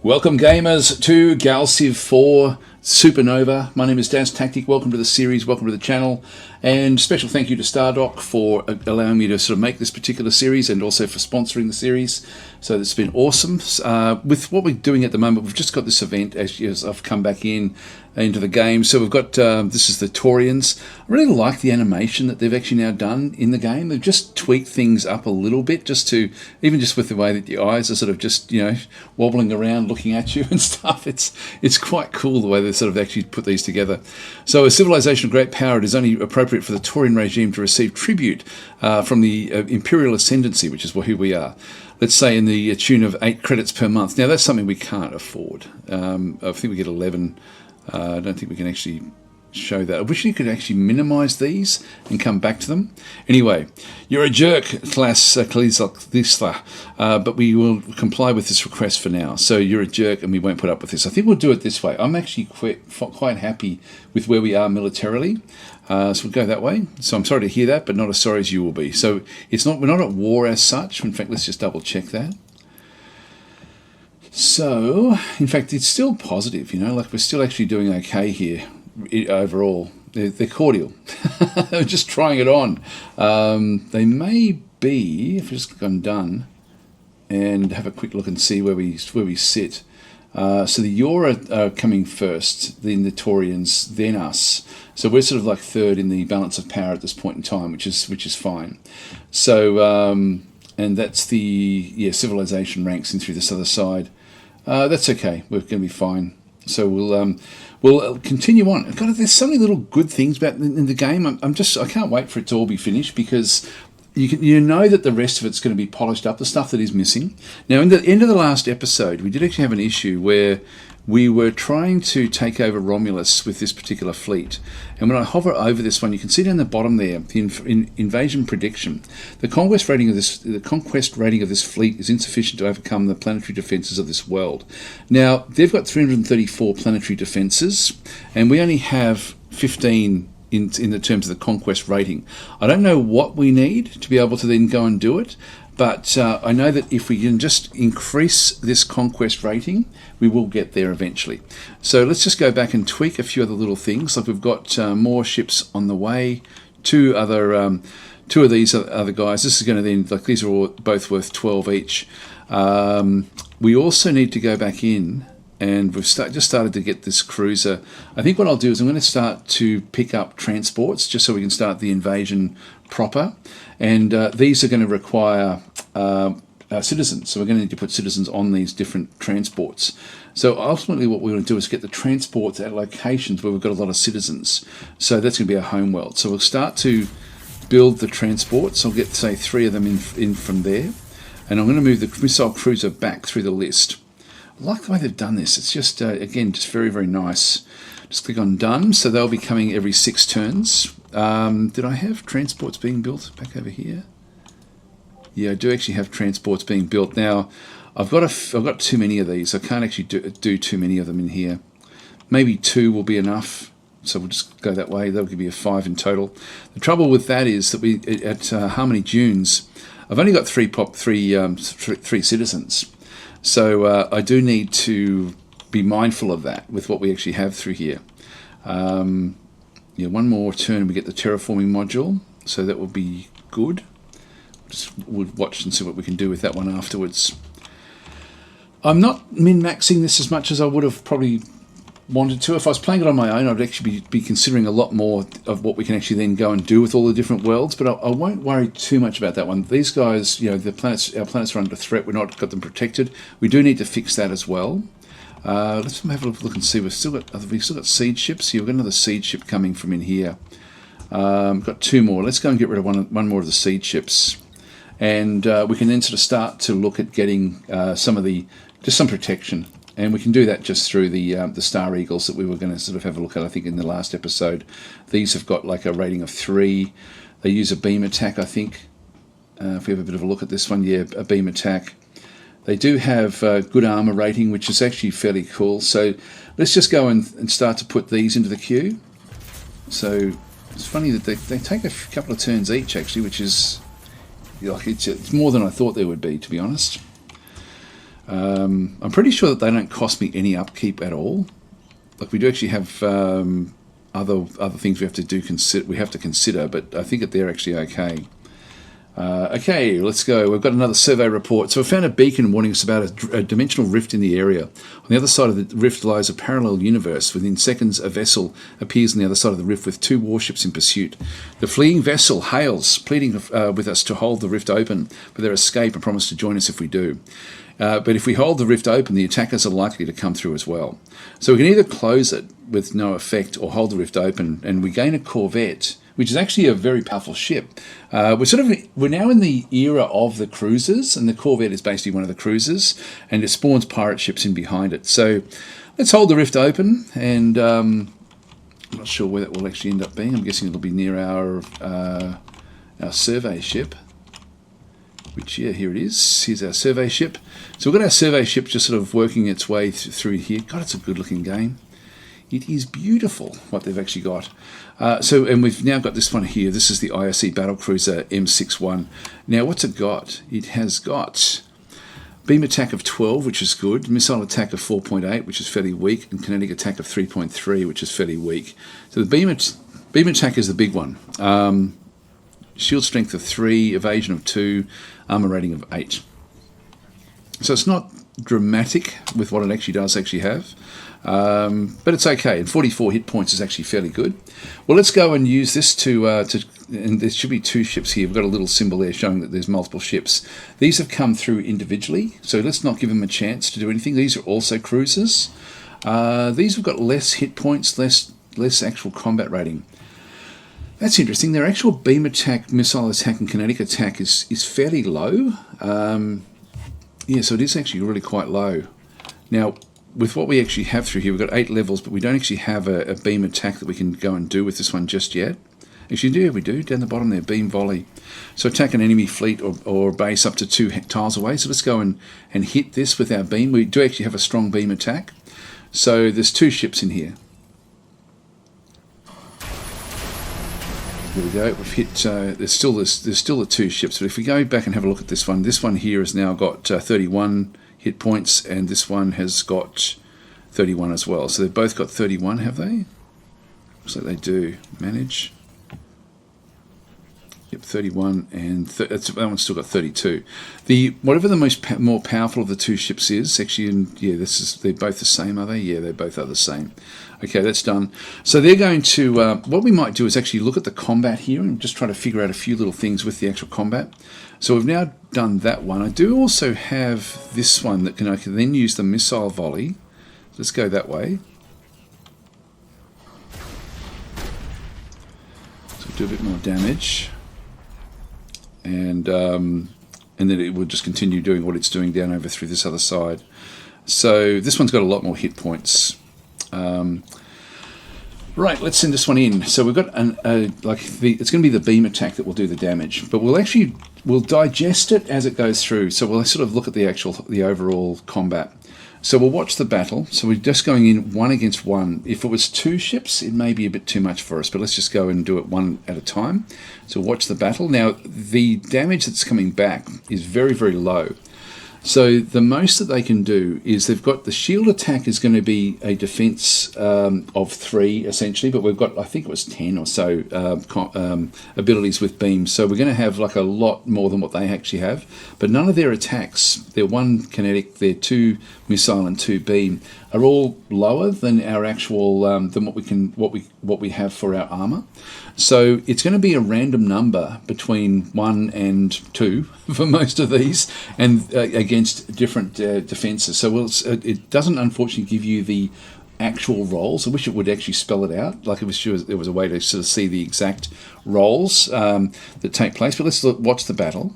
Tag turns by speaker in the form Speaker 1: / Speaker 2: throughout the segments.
Speaker 1: Welcome gamers to GALCIV 4 Supernova. My name is DasTactic. Welcome to the series, welcome to the channel, and special thank you to StarDoc for allowing me to sort of make this particular series and also for sponsoring the series. So it's been awesome. With what we're doing at the moment, we've just got this event as I've come back into the game. So we've got, this is the Taurians. I really like the animation that they've actually now done in the game. They've just tweaked things up a little bit, even just with the way that the eyes are sort of just, wobbling around looking at you and stuff. It's quite cool the way they sort of actually put these together. So a civilization of great power, it is only appropriate for the Taurian regime to receive tribute from the Imperial Ascendancy, which is who we are. Let's say in the tune of 8 credits per month. Now that's something we can't afford. I think we get 11. I don't think we can actually show that. I wish you could actually minimize these and come back to them. Anyway, you're a jerk, class but we will comply with this request for now. So you're a jerk and we won't put up with this. I think we'll do it this way. I'm actually quite happy with where we are militarily. So we'll go that way. So I'm sorry to hear that, but not as sorry as you will be. So we're not at war as such. In fact, let's just double check that. So, in fact, it's still positive, like we're still actually doing okay here overall. They're cordial. They're just trying it on. They may be, if we just click on done and have a quick look and see where we sit. So the Yora are coming first, then the Taurians, then us. So we're sort of like third in the balance of power at this point in time, which is fine. So, and that's the civilization ranks in through this other side. That's okay. We're going to be fine. So we'll continue on. God, there's so many little good things about in the game. I can't wait for it to all be finished because you know that the rest of it's going to be polished up. The stuff that is missing. Now, in the end of the last episode, we did actually have an issue where we were trying to take over Romulus with this particular fleet. And when I hover over this one, you can see down the bottom there, the invasion prediction. The conquest rating of this fleet is insufficient to overcome the planetary defenses of this world. Now, they've got 334 planetary defenses, and we only have 15 in the terms of the conquest rating. I don't know what we need to be able to then go and do it, but I know that if we can just increase this conquest rating, we will get there eventually. So let's just go back and tweak a few other little things. Like we've got more ships on the way, two of these other guys. This is going to then, like these are all both worth 12 each. We also need to go back in, and we've just started to get this cruiser. I think what I'll do is I'm going to start to pick up transports just so we can start the invasion proper. And these are going to require citizens. So we're going to need to put citizens on these different transports. So ultimately what we want to do is get the transports at locations where we've got a lot of citizens. So that's going to be our home world. So we'll start to build the transports. I'll get, say, 3 of them in from there. And I'm going to move the missile cruiser back through the list. I like the way they've done this. It's just, again, just very, very nice. Just click on done. So they'll be coming every 6 turns. Did I have transports being built back over here? Yeah, I do actually have transports being built. Now, I've got too many of these. I can't actually do too many of them in here. Maybe 2 will be enough. So we'll just go that way. That'll give me a 5 in total. The trouble with that is that at Harmony Dunes, I've only got three citizens. So I do need to be mindful of that with what we actually have through here. One more turn and we get the terraforming module, so that will be good. We'll watch and see what we can do with that one afterwards. I'm not min-maxing this as much as I would have probably wanted to. If I was playing it on my own, I'd actually be considering a lot more of what we can actually then go and do with all the different worlds, but I won't worry too much about that one. These guys, our planets are under threat. We've not got them protected. We do need to fix that as well. Let's have a look and see. We've still got siege ships. We've got another siege ship coming from in here. We've got 2 more. Let's go and get rid of one more of the siege ships, and we can then sort of start to look at getting some protection, and we can do that just through the Star Eagles that we were going to sort of have a look at. I think in the last episode, these have got like a rating of 3. They use a beam attack, I think. If we have a bit of a look at this one, yeah, a beam attack. They do have good armor rating, which is actually fairly cool. So let's just go and start to put these into the queue. So it's funny that they take a couple of turns each, actually, which is like it's more than I thought there would be, to be honest. I'm pretty sure that they don't cost me any upkeep at all. Like we do actually have other things we have to consider, but I think that they're actually okay. Okay, let's go. We've got another survey report. So we found a beacon warning us about a dimensional rift in the area. On the other side of the rift lies a parallel universe. Within seconds, a vessel appears on the other side of the rift with 2 warships in pursuit. The fleeing vessel hails, pleading with us to hold the rift open for their escape and promise to join us if we do. But if we hold the rift open, the attackers are likely to come through as well. So we can either close it with no effect or hold the rift open, and we gain a corvette, which is actually a very powerful ship. We're now in the era of the cruisers, and the corvette is basically one of the cruisers, and it spawns pirate ships in behind it. So let's hold the rift open, and I'm not sure where that will actually end up being. I'm guessing it'll be near our survey ship. Which, yeah, here it is. Here's our survey ship. So we've got our survey ship just sort of working its way through here. God, it's a good-looking game. It is beautiful what they've actually got. And we've now got this one here. This is the IRC Battlecruiser M61. Now, what's it got? It has got beam attack of 12, which is good, missile attack of 4.8, which is fairly weak, and kinetic attack of 3.3, which is fairly weak. So the beam attack is the big one. Shield strength of 3, evasion of 2, armor rating of 8. So it's not dramatic with what it actually does have. But it's okay, and 44 hit points is actually fairly good. Well, let's go and use this and there should be 2 ships here. We've got a little symbol there showing that there's multiple ships. These have come through individually, so let's not give them a chance to do anything. These are also cruisers. These have got less hit points, less actual combat rating. That's interesting. Their actual beam attack, missile attack, and kinetic attack is fairly low. Yeah, so it is actually really quite low. Now, with what we actually have through here, we've got 8 levels, but we don't actually have a beam attack that we can go and do with this one just yet. Actually, we do. Down the bottom there, beam volley. So attack an enemy fleet or base up to 2 tiles away. So let's go and hit this with our beam. We do actually have a strong beam attack. So there's 2 ships in here. There we go. We've hit. There's still the 2 ships, but if we go back and have a look at this one here has now got 31 hit points, and this one has got 31 as well. So they've both got 31, have they? Looks like they do. Manage. Yep, 31, and that one's still got 32. Whatever the more powerful of the 2 ships is, actually, they're both the same, are they? Yeah, they both are the same. Okay, that's done. So they're going to, what we might do is actually look at the combat here and just try to figure out a few little things with the actual combat. So we've now done that one. I do also have this one that I can then use the missile volley. Let's go that way. So do a bit more damage. And then it will just continue doing what it's doing down over through this other side. So this one's got a lot more hit points. Right, let's send this one in. So we've got it's going to be the beam attack that will do the damage, but we'll digest it as it goes through. So we'll sort of look at the overall combat. So we'll watch the battle. So we're just going in 1 against 1. If it was 2 ships, it may be a bit too much for us, but let's just go and do it 1 at a time. So watch the battle. Now, the damage that's coming back is very, very low. So the most that they can do is they've got the shield attack is going to be a defense of 3 essentially, but we've got, I think it was 10 or so abilities with beams. So we're going to have like a lot more than what they actually have. But none of their attacks, their 1 kinetic, their 2 missile and 2 beam, are all lower than our actual than what we have for our armor. So it's going to be a random number between 1 and 2 for most of these, and against different defenses. So it doesn't unfortunately give you the actual rolls. I wish it would actually spell it out, like there was a way to sort of see the exact rolls that take place. But let's watch the battle,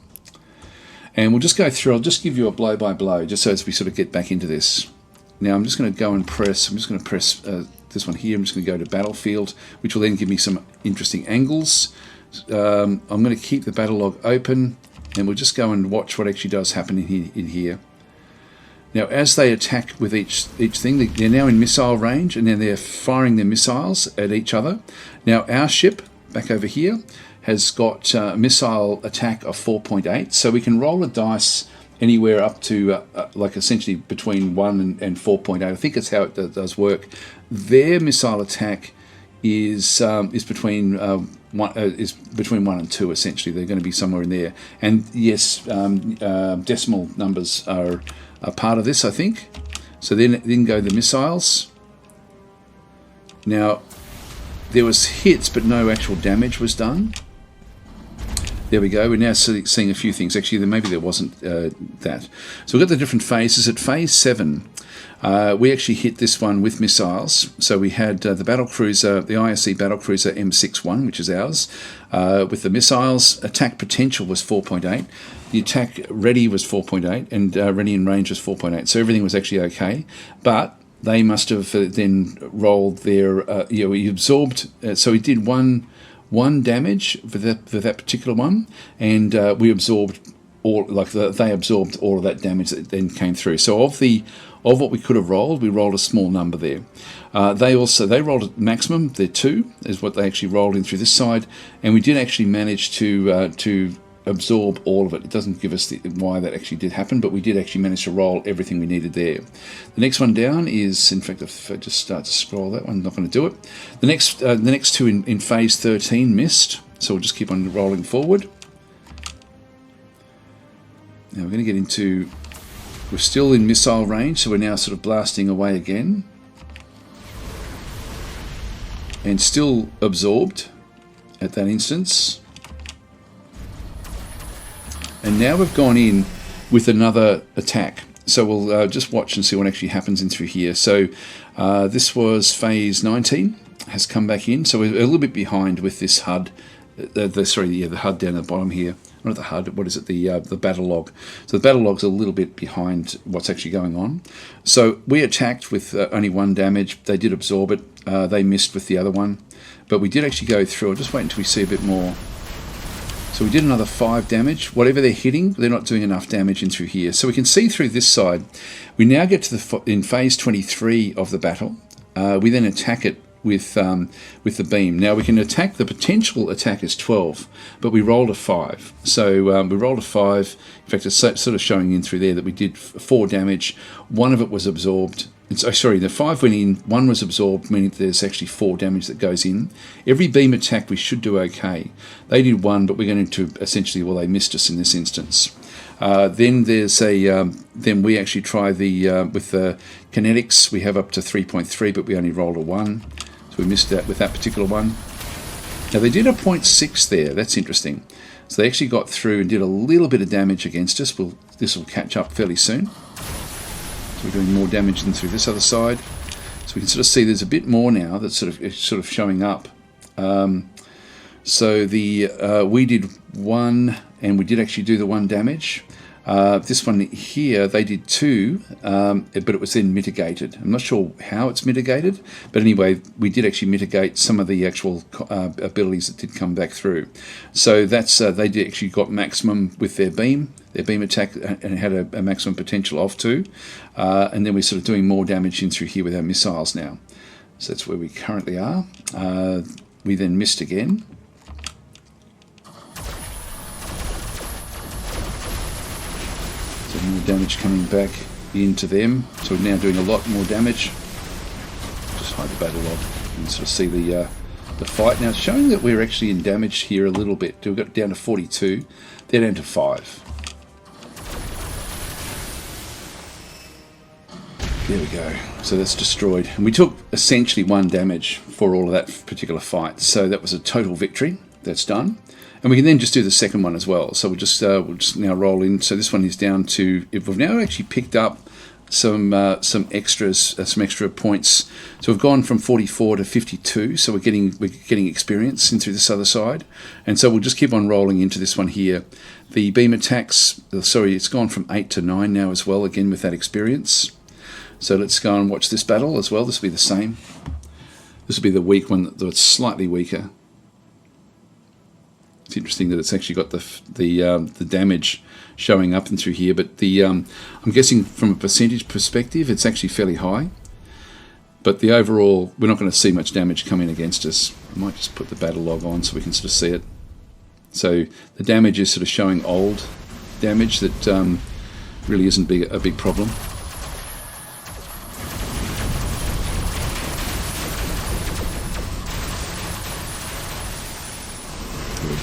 Speaker 1: and we'll just go through. I'll just give you a blow by blow, just so as we sort of get back into this. Now I'm just going to go and press. I'm just going to press this one here. I'm just going to go to battlefield, which will then give me some interesting angles. I'm going to keep the battle log open, and we'll just go and watch what actually does happen in here. Now, as they attack with each thing, they're now in missile range, and then they're firing their missiles at each other. Now, our ship back over here has got a missile attack of 4.8, so we can roll a dice anywhere up to like essentially between 1 and 4.8. I think that's how it does work. Their missile attack is between 1 and 2 essentially. They're going to be somewhere in there. And yes, decimal numbers are a part of this, I think. So then go the missiles. Now there was hits, but no actual damage was done. There we go. We're now seeing a few things. Actually, maybe there wasn't that. So we've got the different phases. At phase 7, we actually hit this one with missiles. So we had the battle cruiser, the ISC battle cruiser M61, which is ours, with the missiles. Attack potential was 4.8. The attack ready was 4.8, and ready in range was 4.8. So everything was actually okay. But they must have then rolled their, he absorbed, so he did one damage for that particular one, and we absorbed they absorbed all of that damage that then came through. So of what we could have rolled, we rolled a small number there. They rolled a maximum. They're 2 is what they actually rolled in through this side, and we did actually manage to absorb all of it. It doesn't give us why that actually did happen, but we did actually manage to roll everything we needed there. The next one down is, in fact, if I just start to scroll that one, I'm not going to do it. The next 2 in phase 13 missed, so we'll just keep on rolling forward. Now we're going to get into, we're still in missile range, so we're now sort of blasting away again. And still absorbed at that instance. And now we've gone in with another attack. So we'll just watch and see what actually happens in through here. So this was phase 19, has come back in. So we're a little bit behind with this HUD. The HUD down at the bottom here. Not the HUD, what is it? The battle log. So the battle log's a little bit behind what's actually going on. So we attacked with only 1 damage. They did absorb it. They missed with the other one. But we did actually go through. I'll just wait until we see a bit more. So we did another 5 damage. Whatever they're hitting, they're not doing enough damage in through here. So we can see through this side. We now get to in phase 23 of the battle. We then attack it with the beam. Now we can attack, the potential attack is 12, but we rolled a 5. So we rolled a 5. In fact, it's sort of showing in through there that we did 4 damage. 1 of it was absorbed. The 5 went in, 1 was absorbed, meaning there's actually 4 damage that goes in. Every beam attack we should do okay. They did 1, but we're going to essentially, well, they missed us in this instance. Then there's then we actually try with the kinetics. We have up to 3.3, but we only rolled a 1. So we missed that with that particular one. Now they did a 0.6 there. That's interesting. So they actually got through and did a little bit of damage against us. This will catch up fairly soon. So we're doing more damage than through this other side. So we can sort of see there's a bit more now that's sort of showing up. So we did 1, and we did actually do the 1 damage. This one here, they did 2, but it was then mitigated. I'm not sure how it's mitigated, but anyway, we did actually mitigate some of the actual abilities that did come back through. So that's they did actually got maximum with their beam attack, and had a maximum potential of 2. And then we're sort of doing more damage in through here with our missiles now. So that's where we currently are. We then missed again. More damage coming back into them, so we're now doing a lot more damage. Just hide the battle log and sort of see the fight. Now it's showing that we're actually in damage here a little bit. We got down to 42, they're down to 5. There we go. So that's destroyed, and we took essentially 1 damage for all of that particular fight. So that was a total victory. That's done. And we can then just do the second one as well. So we'll just now roll in. So this one is down to, if we've now actually picked up some extras, some extra points. So we've gone from 44 to 52. So we're getting experience in through this other side. And so we'll just keep on rolling into this one here. The beam attacks, it's gone from 8 to 9 now as well, again with that experience. So let's go and watch this battle as well. This will be the same. This will be the weak one that's slightly weaker. It's interesting that it's actually got the damage showing up and through here, but I'm guessing from a percentage perspective, it's actually fairly high. But the overall, we're not going to see much damage come in against us. I might just put the battle log on so we can sort of see it. So the damage is sort of showing old damage that Really isn't a big problem.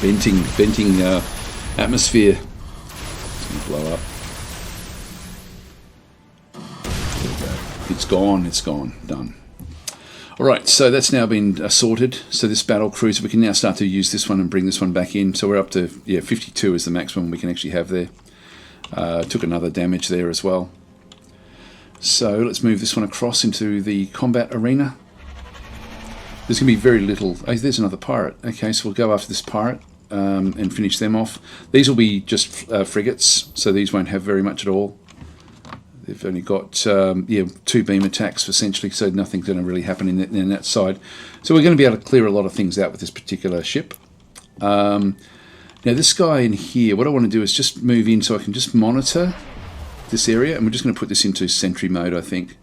Speaker 1: Venting atmosphere. It's going to blow up. There we go. It's gone. It's gone. Done. Alright, so that's now been sorted. So this battle cruiser, we can now start to use this one and bring this one back in. So we're up to, 52 is the maximum we can actually have there. Took another damage there as well. So let's move this one across into the combat arena. There's going to be very little... Oh, there's another pirate. Okay, so we'll go after this pirate and finish them off. These will be just frigates, so these won't have very much at all. They've only got 2 beam attacks essentially, so nothing's going to really happen in that side. So we're going to be able to clear a lot of things out with this particular ship. Now this guy in here, what I want to do is just move in so I can just monitor this area, and we're just going to put this into sentry mode, I think.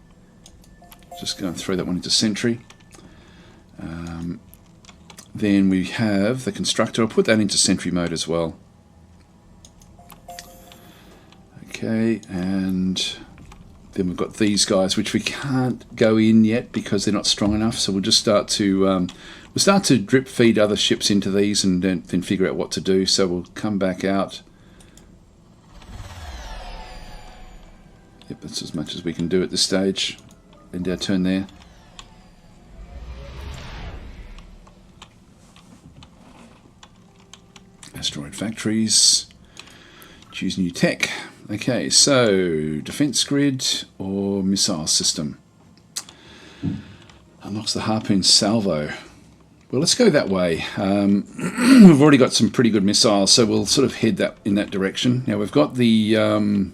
Speaker 1: Just going to throw that one into sentry. Then we have the constructor. I'll put that into sentry mode as well. Okay, and then we've got these guys, which we can't go in yet because they're not strong enough. So we'll just start to drip feed other ships into these, and then figure out what to do. So we'll come back out. Yep, that's as much as we can do at this stage. End our turn there. Asteroid factories. Choose new tech. Okay, so defense grid or missile system. Unlocks the harpoon salvo. Well, let's go that way. We've already got some pretty good missiles, so we'll sort of head in that direction. Now we've got the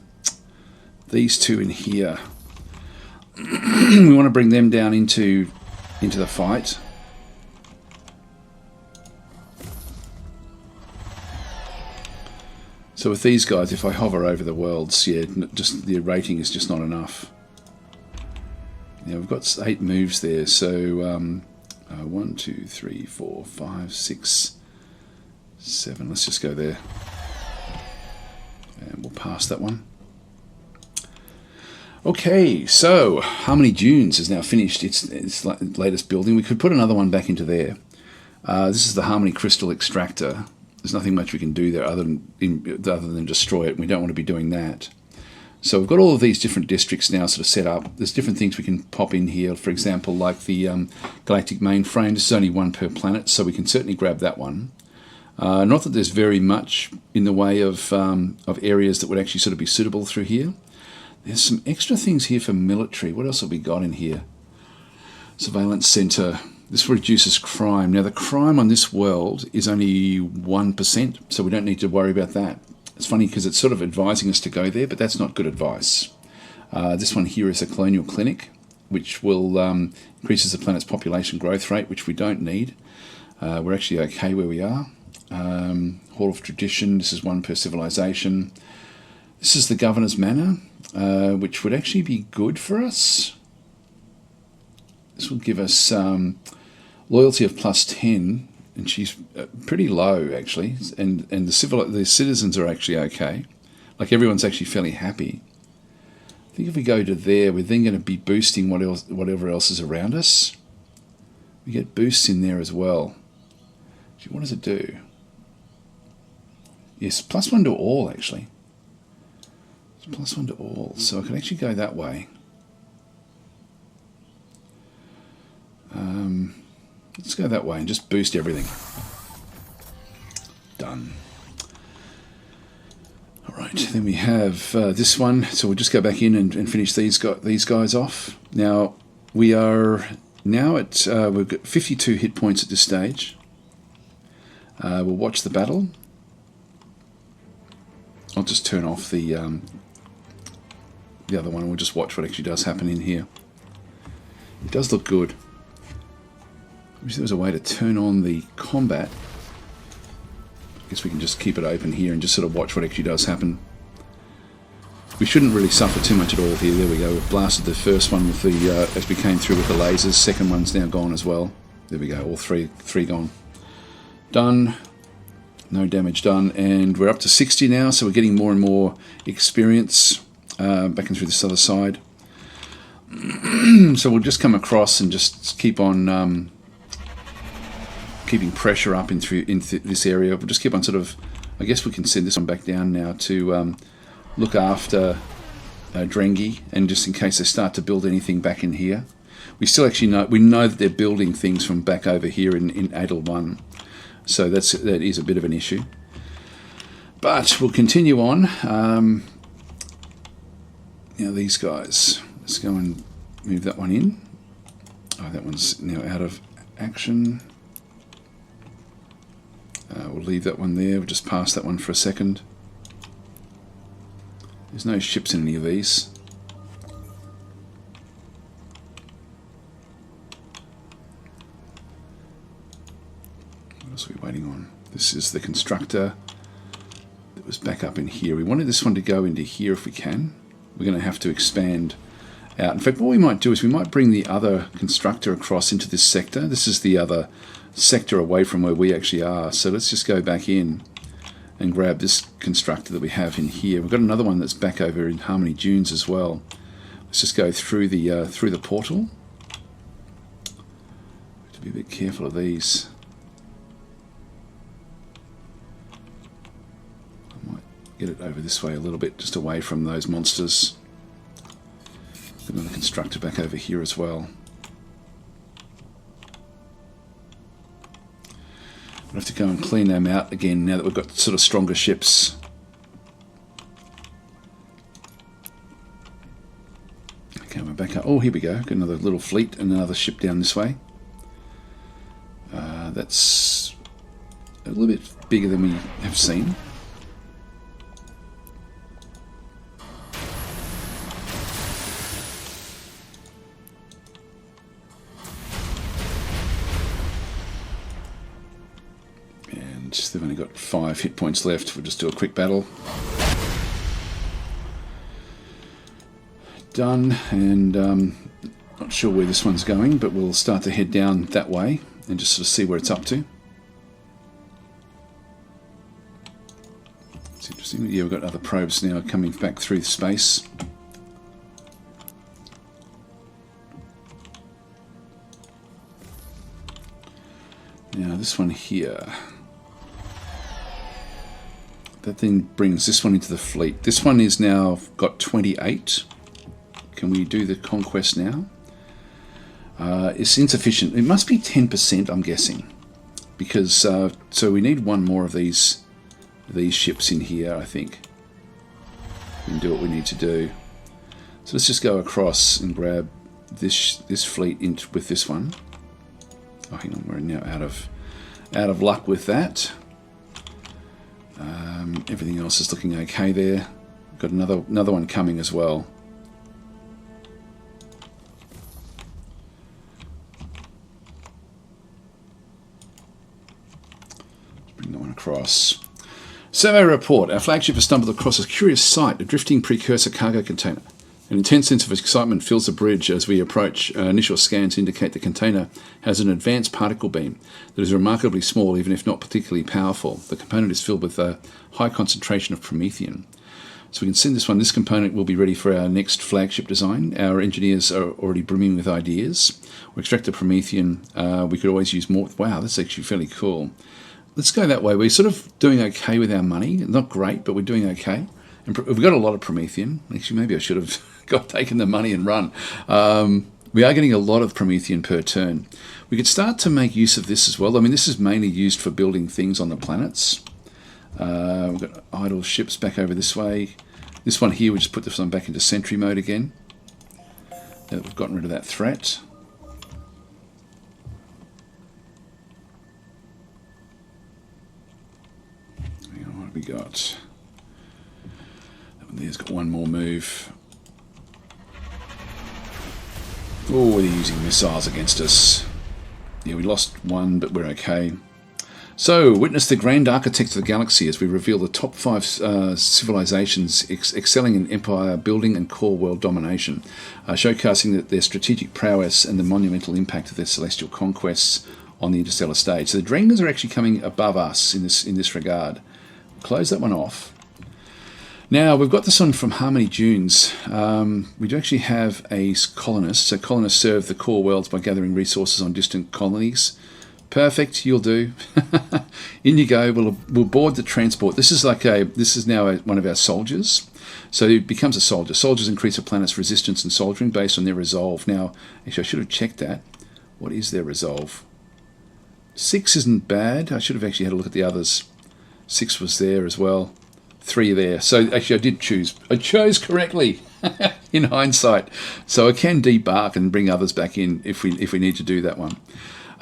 Speaker 1: these two in here. We want to bring them down into the fight. So with these guys, if I hover over the worlds, just the rating is just not enough. Now we've got 8 moves there, so 1, 2, 3, 4, 5, 6, 7. Let's just go there, and we'll pass that one. Okay, so Harmony Dunes is now finished. Its latest building. We could put another one back into there. This is the Harmony Crystal Extractor. There's nothing much we can do there other than destroy it. We don't want to be doing that. So we've got all of these different districts now sort of set up. There's different things we can pop in here. For example, like the Galactic Mainframe. This is only 1 per planet, so we can certainly grab that one. Not that there's very much in the way of areas that would actually sort of be suitable through here. There's some extra things here for military. What else have we got in here? Surveillance Center. This reduces crime. Now the crime on this world is only 1%, so we don't need to worry about that. It's funny because it's sort of advising us to go there, but that's not good advice. This one here is a colonial clinic, which will increases the planet's population growth rate, which we don't need. We're actually okay where we are. Hall of Tradition, this is 1 per civilization. This is the Governor's Manor, which would actually be good for us. This will give us loyalty of +10, and she's pretty low actually, and the citizens are actually okay. Like everyone's actually fairly happy. I think if we go to there, we're then going to be boosting whatever else is around us. We get boosts in there as well. Gee, what does it do? Yes, +1 to all actually. It's +1 to all, so I can actually go that way. Let's go that way and just boost everything. Done. Alright, then we have this one. So we'll just go back in and finish these guys off. Now, we are now at, we've got 52 hit points at this stage. We'll watch the battle. I'll just turn off the other one and we'll just watch what actually does happen in here. It does look good. I wish there was a way to turn on the combat. I guess we can just keep it open here and just sort of watch what actually does happen. We shouldn't really suffer too much at all here. There we go. We've blasted the first one with the as we came through with the lasers. Second one's now gone as well. There we go. All three gone. Done. No damage done. And we're up to 60 now, so we're getting more and more experience. back in through this other side. So we'll just come across and just keep on keeping pressure up into this area. We'll just keep on sort of, I guess we can send this one back down now to look after Drengi, and just in case they start to build anything back in here. We still actually know that they're building things from back over here in Adel 1, so that is a bit of an issue. But we'll continue on. Now these guys, let's go and move that one in. Oh, that one's now out of action. We'll leave that one there. We'll just pass that one for a second. There's no ships in any of these. What else are we waiting on? This is the constructor that was back up in here. We wanted this one to go into here if we can. We're going to have to expand out. In fact, what we might do is we might bring the other constructor across into this sector. This is the other sector away from where we actually are. So let's just go back in and grab this constructor that we have in here. We've got another one that's back over in Harmony Dunes as well. Let's just go through the portal. Have to be a bit careful of these. I might get it over this way a little bit, just away from those monsters. Got another constructor back over here as well. We'll have to go and clean them out again now that we've got sort of stronger ships. Okay, we're back up. Oh, here we go. Got another little fleet and another ship down this way. That's a little bit bigger than we have seen. They've only got 5 hit points left. We'll just do a quick battle. Done, and not sure where this one's going, but we'll start to head down that way and just sort of see where it's up to. It's interesting. Yeah, we've got other probes now coming back through space. Now this one here. That then brings this one into the fleet. This one is now got 28. Can we do the conquest now? It's insufficient. It must be 10%, I'm guessing, because so we need one more of these ships in here. I think we can do what we need to do. So let's just go across and grab this fleet with this one. Oh, hang on, we're now out of luck with that. Everything else is looking okay there. Got another one coming as well. Let's bring that one across. Survey report. Our flagship has stumbled across a curious sight, a drifting precursor cargo container. An intense sense of excitement fills the bridge as we approach. Initial scans indicate the container has an advanced particle beam that is remarkably small, even if not particularly powerful. The component is filled with a high concentration of promethium. So we can send this one. This component will be ready for our next flagship design. Our engineers are already brimming with ideas. We extract the promethium. We could always use more. Wow, that's actually fairly cool. Let's go that way. We're sort of doing okay with our money. Not great, but we're doing okay. And we've got a lot of promethium. Actually, maybe I should have taken the money and run. We are getting a lot of promethium per turn. We could start to make use of this as well. I mean, this is mainly used for building things on the planets. We've got idle ships back over this way. This one here, we just put this one back into sentry mode again. Now that we've gotten rid of that threat. Hang on, what have we got? That one there's got one more move. Oh, they're using missiles against us. Yeah, we lost one, but we're okay. So, witness the grand architects of the galaxy as we reveal the top 5 civilizations excelling in empire building and core world domination, showcasing their strategic prowess and the monumental impact of their celestial conquests on the interstellar stage. So the Drengers are actually coming above us in this regard. Close that one off. Now, we've got this one from Harmony Dunes. We do actually have a colonist. So colonists serve the core worlds by gathering resources on distant colonies. Perfect, you'll do. In you go. We'll board the transport. This is now one of our soldiers. So it becomes a soldier. Soldiers increase a planet's resistance and soldiering based on their resolve. Now, actually, I should have checked that. What is their resolve? 6 isn't bad. I should have actually had a look at the others. 6 was there as well. 3 there. So actually, I did choose. I chose correctly in hindsight. So I can debark and bring others back in if we need to do that one.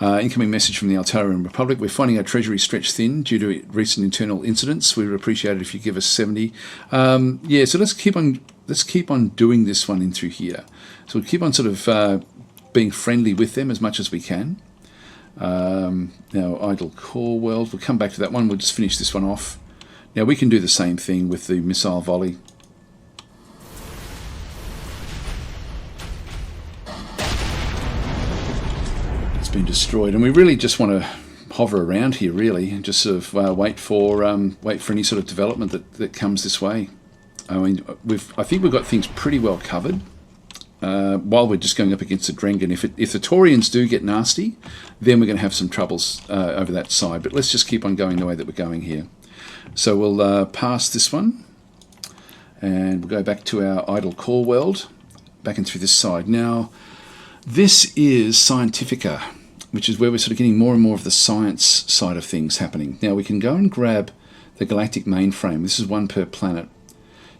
Speaker 1: Incoming message from the Altarian Republic. We're finding our treasury stretched thin due to recent internal incidents. We would appreciate it if you give us 70. Yeah, so let's keep on doing this one in through here. So we'll keep on sort of being friendly with them as much as we can. Now, idle core world. We'll come back to that one. We'll just finish this one off. Now we can do the same thing with the missile volley. Been destroyed, and we really just want to hover around here, really, and just sort of wait for any sort of development that comes this way. I mean, I think we've got things pretty well covered. While we're just going up against the Drengen, if the Taurians do get nasty, then we're going to have some troubles over that side. But let's just keep on going the way that we're going here. So we'll pass this one, and we'll go back to our idle core world, back in through this side. Now, this is Scientifica, which is where we're sort of getting more and more of the science side of things happening. Now we can go and grab the galactic mainframe. This is 1 per planet.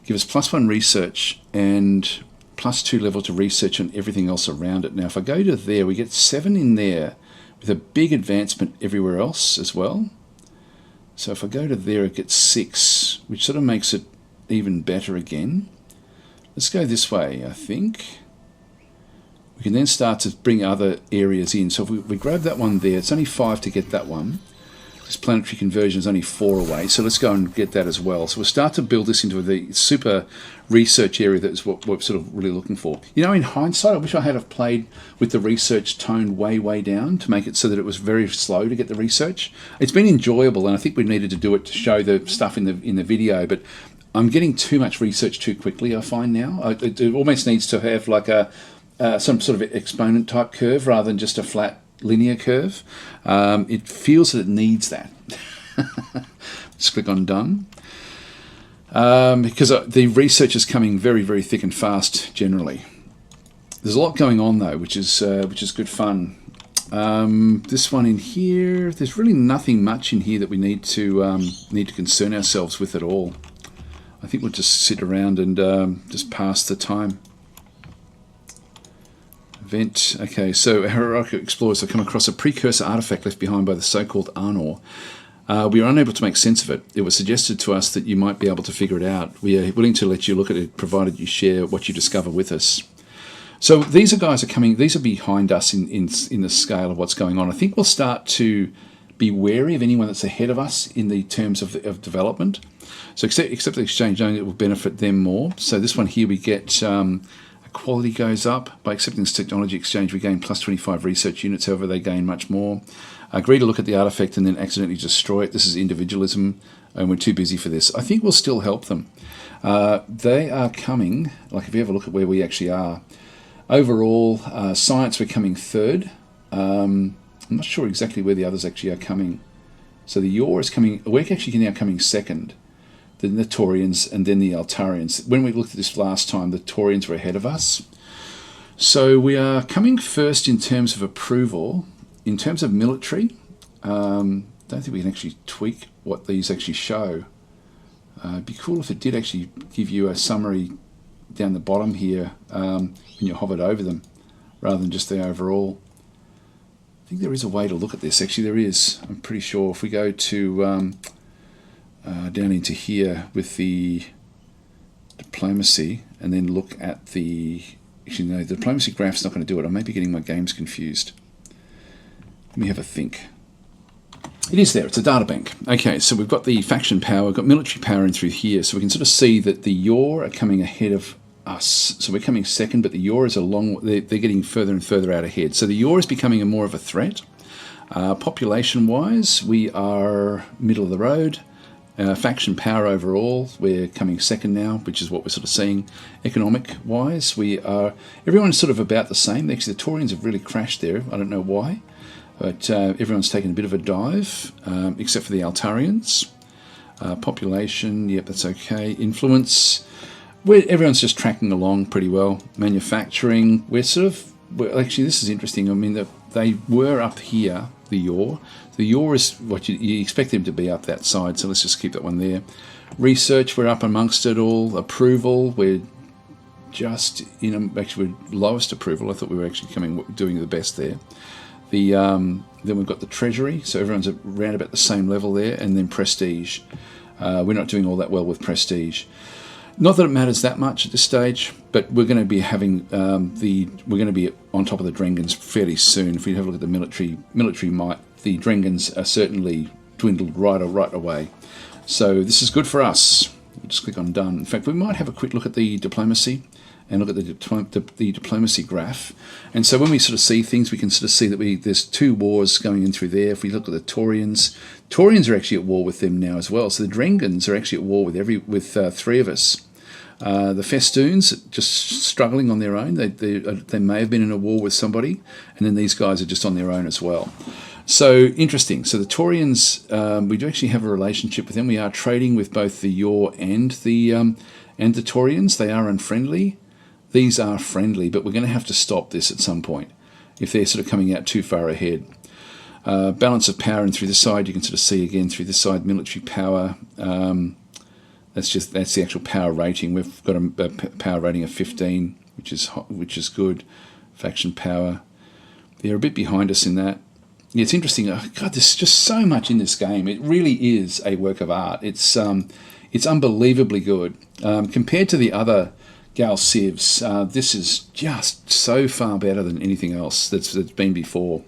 Speaker 1: Give us +1 research and +2 level to research on everything else around it. Now if I go to there, we get 7 in there with a big advancement everywhere else as well. So if I go to there, it gets 6, which sort of makes it even better again. Let's go this way, I think. We can then start to bring other areas in. So if we grab that one there, it's only 5 to get that one. This planetary conversion is only 4 away, so let's go and get that as well. So we'll start to build this into the super research area that is what we're sort of really looking for. You know, in hindsight, I wish I had have played with the research toned way down to make it so that it was very slow to get the research. It's been enjoyable, and I think we needed to do it to show the stuff in the video, but I'm getting too much research too quickly, I find now. It almost needs to have like some sort of exponent type curve rather than just a flat linear curve. It feels that it needs that. Let's click on done. Because the research is coming very thick and fast generally. There's a lot going on though, which is good fun. This one in here, there's really nothing much in here that we need to concern ourselves with at all. I think we'll just sit around and just pass the time. Event. Okay, so hierarchical explorers have come across a precursor artifact left behind by the so-called Arnor. We are unable to make sense of it. It was suggested to us that you might be able to figure it out. We are willing to let you look at it, provided you share what you discover with us. So these guys are coming. These are behind us in the scale of what's going on. I think we'll start to be wary of anyone that's ahead of us in the terms of development. So except the exchange, knowing it will benefit them more. So this one here, we get quality goes up. By accepting this technology exchange, we gain +25 research units. However, they gain much more. Agree to look at the artifact and then accidentally destroy it. This is individualism, and we're too busy for this. I think we'll still help them. They are coming, like if you have a look at where we actually are. Overall, science, we're coming 3rd. I'm not sure exactly where the others actually are coming. So the Yor is coming, we're actually now coming 2nd. Then the Taurians, and then the Altarians. When we looked at this last time, the Taurians were ahead of us. So we are coming first in terms of approval. In terms of military, don't think we can actually tweak what these actually show. It'd be cool if it did actually give you a summary down the bottom here when you hovered over them, rather than just the overall. I think there is a way to look at this. Actually, there is. I'm pretty sure if we go to down into here with the diplomacy and then look at the... Actually, no, the diplomacy graph's not going to do it. I may be getting my games confused. Let me have a think. It is there. It's a data bank. Okay, so we've got the faction power. We've got military power in through here. So we can sort of see that the Yor are coming ahead of us. So we're coming 2nd, but the Yor is a long... They're getting further and further out ahead. So the Yor is becoming more of a threat. Population-wise, we are middle of the road. Faction power overall, we're coming second now, which is what we're sort of seeing. Economic-wise, everyone's sort of about the same. Actually, the Taurians have really crashed there. I don't know why, but everyone's taken a bit of a dive, except for the Altarians. Population, yep, that's okay. Influence, everyone's just tracking along pretty well. Manufacturing, actually, this is interesting. I mean, they were up here, the yaw. The yaw is what you expect them to be up that side, so let's just keep that one there. Research, we're up amongst it all. Approval, we're just actually we're lowest approval. I thought we were actually doing the best there. Then we've got the treasury, so everyone's around about the same level there, and then prestige. We're not doing all that well with prestige. Not that it matters that much at this stage, but we're going to be having we're going to be on top of the Drengans fairly soon. If we have a look at the military might, the Drengans are certainly dwindled right away. So this is good for us. We'll just click on done. In fact, we might have a quick look at the diplomacy and look at the diplomacy graph. And so when we sort of see things, we can sort of see that there's 2 wars going in through there. If we look at the Taurians are actually at war with them now as well. So the Drengans are actually at war with 3 of us. The Festoons just struggling on their own. They may have been in a war with somebody, and then these guys are just on their own as well. So interesting. So the Taurians, we do actually have a relationship with them. We are trading with both the yaw and the Taurians. They are unfriendly. These are friendly, but we're going to have to stop this at some point if they're sort of coming out too far ahead. Balance of power, and through the side you can sort of see again through the side military power. That's the actual power rating. We've got a power rating of 15, which is good. Faction power, they're a bit behind us in that. Yeah, it's interesting. Oh, God, there's just so much in this game. It really is a work of art. It's unbelievably good compared to the other Gal Civs. This is just so far better than anything else that's been before.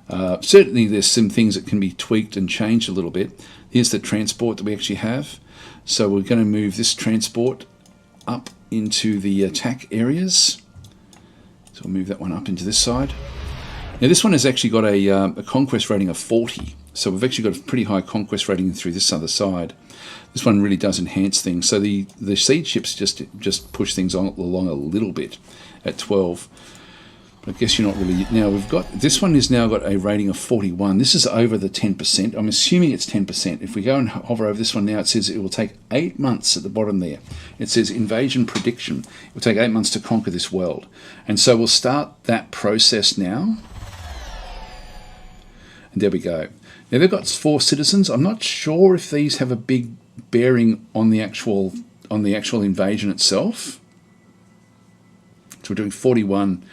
Speaker 1: Certainly, there's some things that can be tweaked and changed a little bit. Here's the transport that we actually have. So we're going to move this transport up into the attack areas. So we'll move that one up into this side. Now this one has actually got a conquest rating of 40. So we've actually got a pretty high conquest rating through this other side. This one really does enhance things. So the siege ships just push things along a little bit at 12. But I guess you're not really... Now we've got... This one has now got a rating of 41. This is over the 10%. I'm assuming it's 10%. If we go and hover over this one now, it says it will take 8 months at the bottom there. It says invasion prediction. It will take 8 months to conquer this world. And so we'll start that process now. And there we go. Now they've got 4 citizens. I'm not sure if these have a big bearing on the actual invasion itself. So we're doing 41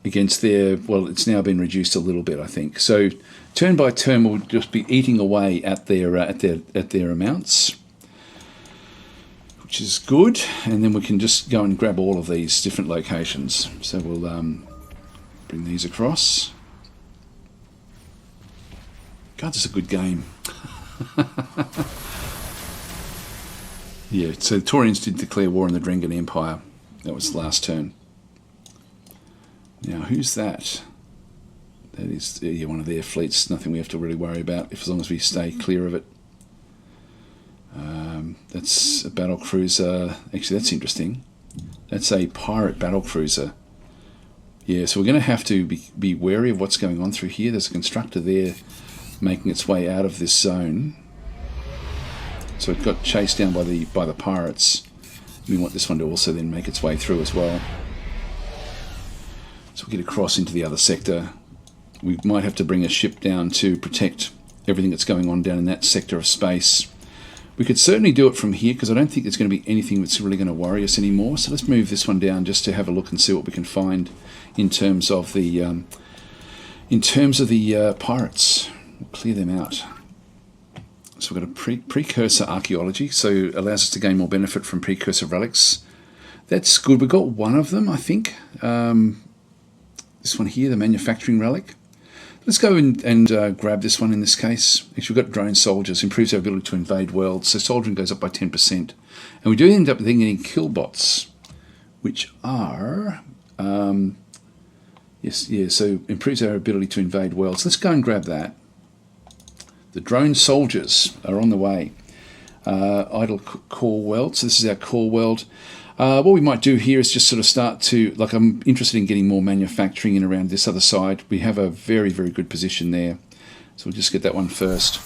Speaker 1: against their, well, it's now been reduced a little bit, I think. So turn by turn, we'll just be eating away at their amounts, which is good. And then we can just go and grab all of these different locations. So we'll bring these across. God, this is a good game. Yeah, so the Taurians did declare war on the Drengan Empire. That was the last turn. Now, who's that? That is one of their fleets. Nothing we have to really worry about, as long as we stay clear of it. That's a battle cruiser. Actually, that's interesting. That's a pirate battle cruiser. Yeah, so we're going to have to be wary of what's going on through here. There's a constructor there making its way out of this zone. So it got chased down by the pirates. We want this one to also then make its way through as well. So we'll get across into the other sector. We might have to bring a ship down to protect everything that's going on down in that sector of space. We could certainly do it from here because I don't think there's going to be anything that's really going to worry us anymore. So let's move this one down just to have a look and see what we can find in terms of the pirates. We'll clear them out. So we've got a precursor archaeology, so it allows us to gain more benefit from precursor relics. That's good. We've got one of them, I think. This one here, the manufacturing relic. Let's go and grab this one in this case. Actually, we've got drone soldiers, improves our ability to invade worlds. So soldiering goes up by 10%. And we do end up then getting killbots, which are... so improves our ability to invade worlds. Let's go and grab that. The drone soldiers are on the way. idle core world. So this is our core world. What we might do here is just sort of start to, like, I'm interested in getting more manufacturing in around this other side. We have a very, very good position there. So we'll just get that one first.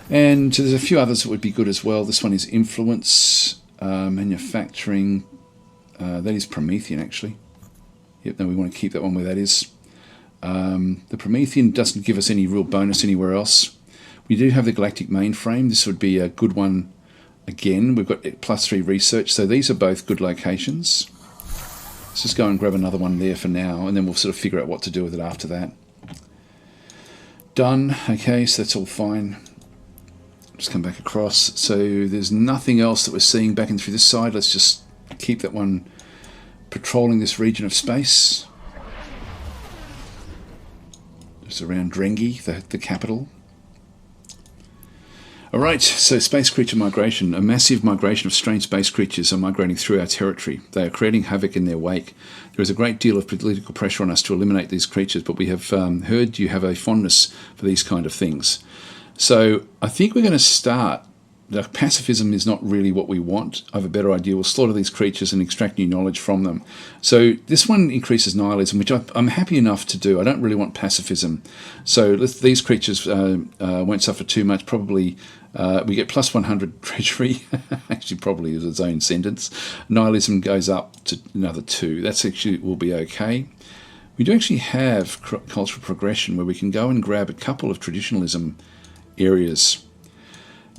Speaker 1: And there's a few others that would be good as well. This one is influence, manufacturing. That is Promethean, actually. Yep, no, we want to keep that one where that is. The Promethean doesn't give us any real bonus anywhere else. We do have the Galactic mainframe. This would be a good one. Again, we've got +3 research, so these are both good locations. Let's just go and grab another one there for now, and then we'll sort of figure out what to do with it after that. Done. Okay, so that's all fine. Just come back across. So there's nothing else that we're seeing back in through this side. Let's just keep that one patrolling this region of space. Just around Drengi, the capital. Alright, so space creature migration. A massive migration of strange space creatures are migrating through our territory. They are creating havoc in their wake. There is a great deal of political pressure on us to eliminate these creatures, but we have heard you have a fondness for these kind of things. So I think we're going to start. Pacifism is not really what we want. I have a better idea. We'll slaughter these creatures and extract new knowledge from them. So this one increases nihilism, which I'm happy enough to do. I don't really want pacifism. So these creatures won't suffer too much. Probably we get +100 treasury. Actually, probably is its own sentence. Nihilism goes up to another 2. That's actually will be okay. We do actually have cultural progression where we can go and grab a couple of traditionalism areas.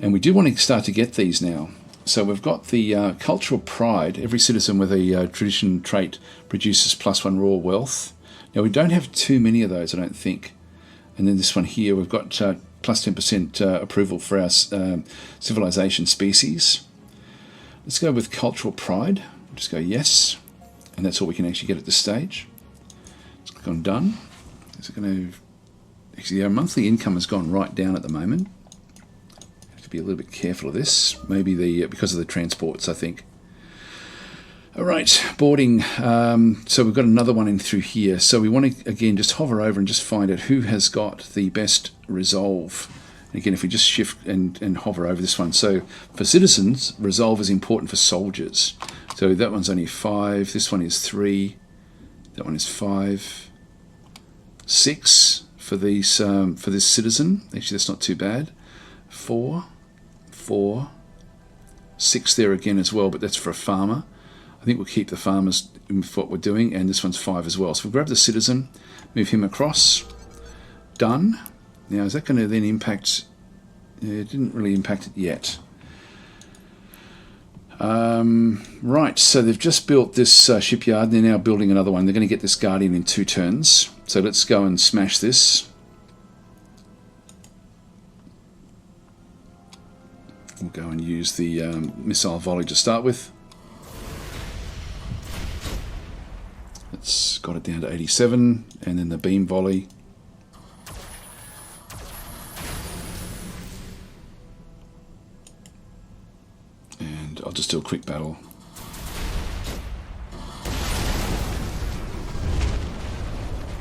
Speaker 1: And we do want to start to get these now. So we've got the cultural pride. Every citizen with a tradition trait produces +1 raw wealth. Now we don't have too many of those, I don't think. And then this one here, we've got +10% approval for our civilization species. Let's go with cultural pride. Just go yes. And that's all we can actually get at this stage. Let's click on done. Is it going to... Actually, our monthly income has gone right down at the moment. Be a little bit careful of this, maybe because of the transports, I think. All right, boarding. So we've got another one in through here. So we want to again just hover over and just find out who has got the best resolve. And again, if we just shift and hover over this one. So for citizens, resolve is important for soldiers. So that one's only 5. This one is 3. That one is 5. 6 for these for this citizen. Actually, that's not too bad. 4. 6 there again as well, but that's for a farmer. I think we'll keep the farmers with what we're doing, and this one's 5 as well. So we'll grab the citizen, move him across. Done. Now, is that going to then impact? It didn't really impact it yet. Right, so they've just built this shipyard, and they're now building another one. They're going to get this Guardian in 2 turns. So let's go and smash this. We'll go and use the missile volley to start with. It's got it down to 87, and then the beam volley. And I'll just do a quick battle.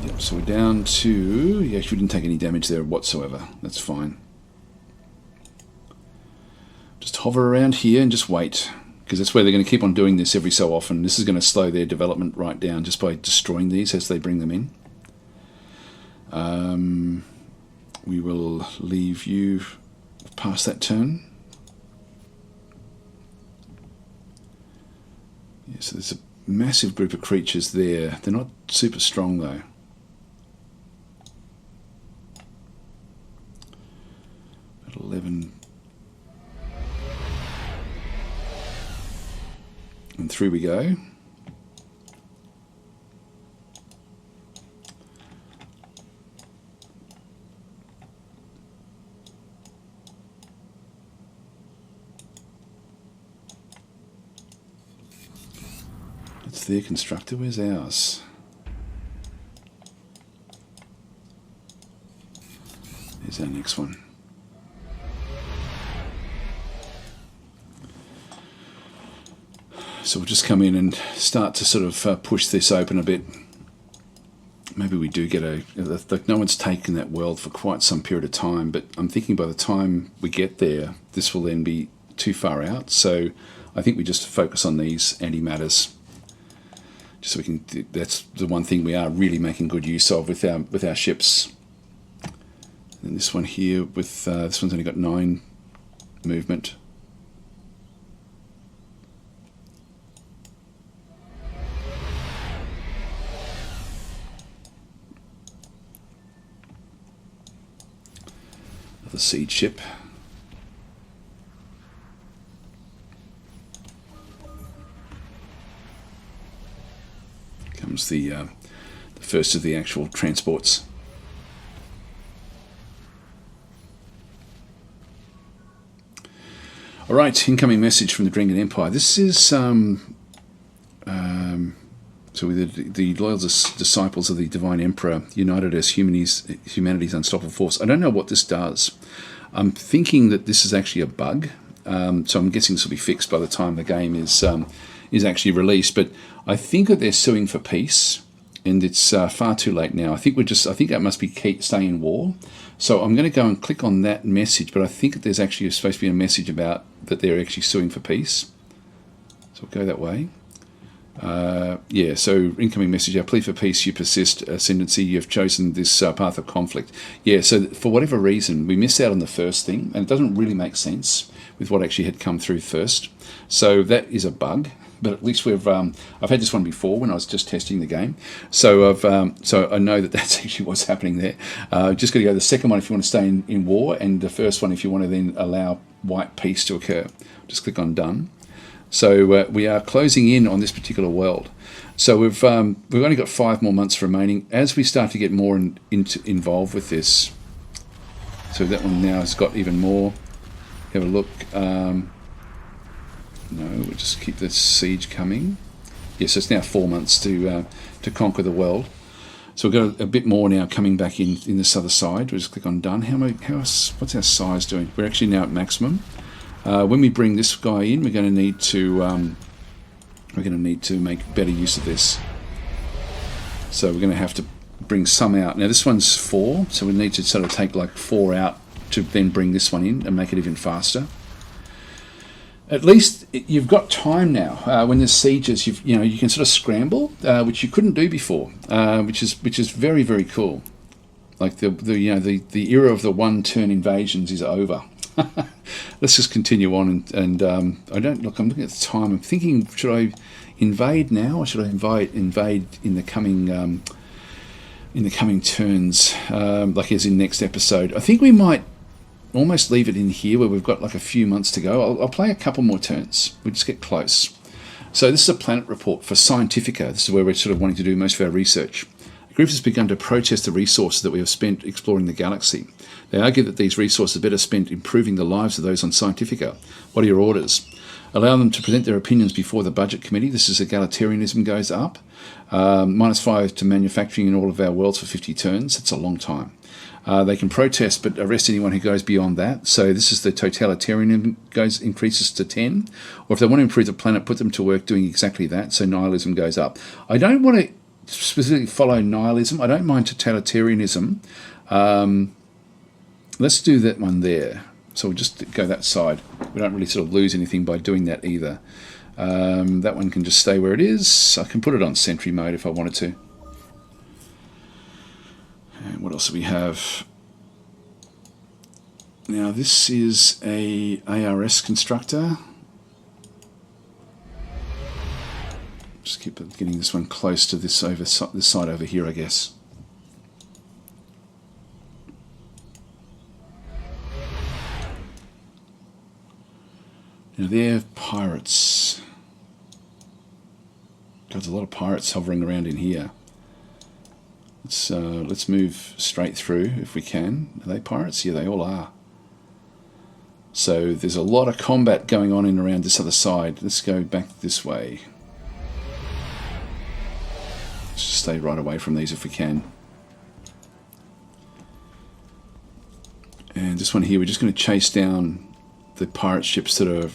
Speaker 1: Yep, so we're down to... Yeah, we didn't take any damage there whatsoever. That's fine. Just hover around here and just wait, because that's where they're going to keep on doing this every so often. This is going to slow their development right down just by destroying these as they bring them in. We will leave you past that turn. Yeah, so there's a massive group of creatures there. They're not super strong though. At 11. And through we go. That's their constructor. Where's ours? Here's our next one. So we'll just come in and start to sort of push this open a bit. Maybe we do get like no one's taken that world for quite some period of time, but I'm thinking by the time we get there, this will then be too far out. So I think we just focus on these antimatters. Just so we can. That's the one thing we are really making good use of with our ships. And this one here with this one's only got 9 movement. The siege ship. Comes the first of the actual transports. All right, incoming message from the Drengen Empire. This is so the loyal disciples of the Divine Emperor, united as humanity's unstoppable force. I don't know what this does. I'm thinking that this is actually a bug. So I'm guessing this will be fixed by the time the game is actually released. But I think that they're suing for peace, and it's far too late now. I think that must be stay in war. So I'm going to go and click on that message. But I think that there's actually supposed to be a message about that they're actually suing for peace. So we'll go that way. Yeah, so incoming message, I plead for peace, you persist, ascendancy, you have chosen this path of conflict. Yeah, so for whatever reason, we missed out on the first thing, and it doesn't really make sense with what actually had come through first. So that is a bug, but at least I've had this one before when I was just testing the game. So so I know that that's actually what's happening there. Just got to go to the second one if you want to stay in war, and the first one if you want to then allow white peace to occur. Just click on done. So we are closing in on this particular world. So we've only got 5 more months remaining. As we start to get more involved with this, so that one now has got even more. Have a look. No, we'll just keep the siege coming. Yes, it's now 4 months to conquer the world. So we've got a bit more now coming back in this other side. We'll just click on done. What's our size doing? We're actually now at maximum. When we bring this guy in, we're going to need to make better use of this. So we're going to have to bring some out. Now this one's 4, so we need to sort of take like 4 out to then bring this one in and make it even faster. At least you've got time now. When there's sieges, you can sort of scramble, which you couldn't do before, which is very, very cool. Like the era of the one-turn invasions is over. Let's just continue on, and I'm looking at the time. I'm thinking, should I invade now, or should I invade in the coming turns, like as in next episode? I think we might almost leave it in here where we've got like a few months to go. I'll play a couple more turns. We'll just get close. So this is a planet report for Scientifica. This is where we're sort of wanting to do most of our research. The group has begun to protest the resources that we have spent exploring the galaxy. They argue that these resources are better spent improving the lives of those on Scientifica. What are your orders? Allow them to present their opinions before the budget committee. This is egalitarianism goes up. -5 to manufacturing in all of our worlds for 50 turns. That's a long time. They can protest but arrest anyone who goes beyond that. So this is the totalitarianism increases to 10. Or if they want to improve the planet, put them to work doing exactly that. So nihilism goes up. I don't want to specifically follow nihilism. I don't mind totalitarianism. Let's do that one there. So we'll just go that side. We don't really sort of lose anything by doing that either. That one can just stay where it is. I can put it on sentry mode if I wanted to. And what else do we have? Now this is a ARS constructor. Just keep getting this one close to this side over here, I guess. Now they're pirates. There's a lot of pirates hovering around in here. Let's move straight through if we can. Are they pirates? Yeah, they all are. So there's a lot of combat going on in around this other side. Let's go back this way. Let's just stay right away from these if we can. And this one here, we're just going to chase down the pirate ships that are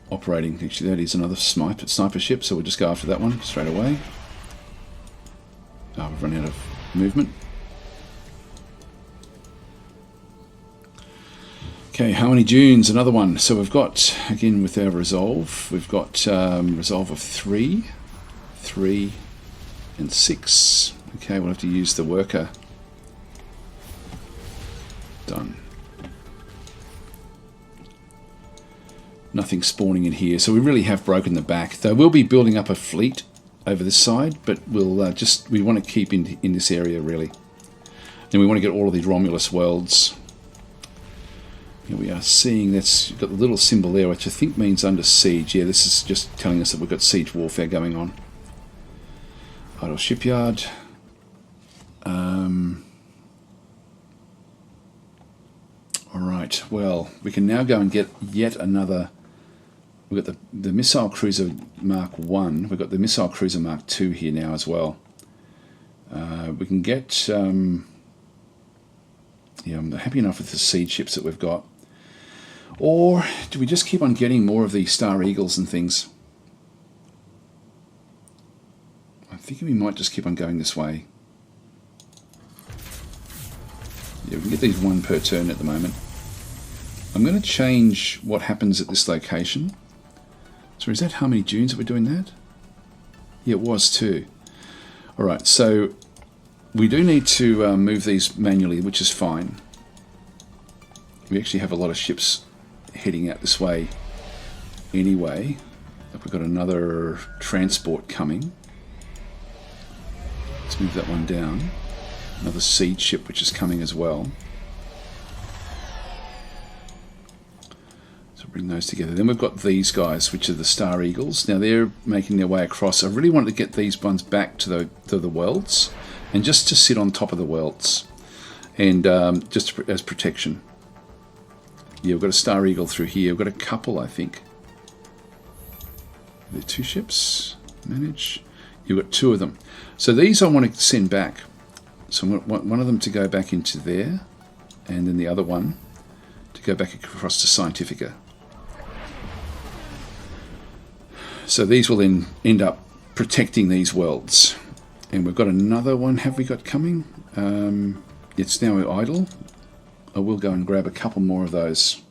Speaker 1: operating. Actually, that is another sniper ship, so we'll just go after that one straight away. Oh, we've run out of movement. Okay, Harmony Dunes, another one. So we've got, again with our resolve, we've got resolve of 3, 3 and 6. Okay, we'll have to use the worker. Done. Nothing spawning in here, so we really have broken the back. Though we'll be building up a fleet over this side, but we'll we want to keep in this area really. And we want to get all of these Romulus worlds. Here we are seeing that's got the little symbol there, which I think means under siege. Yeah, this is just telling us that we've got siege warfare going on. Idle shipyard. Alright, well, we can now go and get yet another. We've got the Missile Cruiser Mark 1. We've got the Missile Cruiser Mark 2 here now as well. We can get... yeah, I'm happy enough with the siege ships that we've got. Or do we just keep on getting more of the Star Eagles and things? I think we might just keep on going this way. Yeah, we can get these 1 per turn at the moment. I'm going to change what happens at this location. So is that how many dunes that we're doing that? Yeah, it was too. Alright, so we do need to move these manually, which is fine. We actually have a lot of ships heading out this way anyway. We've got another transport coming. Let's move that one down. Another siege ship which is coming as well. So bring those together. Then we've got these guys, which are the Star Eagles. Now they're making their way across. I really wanted to get these ones back to the worlds, and just to sit on top of the worlds, and just as protection. Yeah, we've got a Star Eagle through here. We've got a couple, I think. Are there 2 ships? Manage. You've got 2 of them. So these I want to send back. So I want one of them to go back into there, and then the other one to go back across to Scientifica. So these will then end up protecting these worlds. And we've got another one, have we got coming? It's now idle. I will go and grab a couple more of those.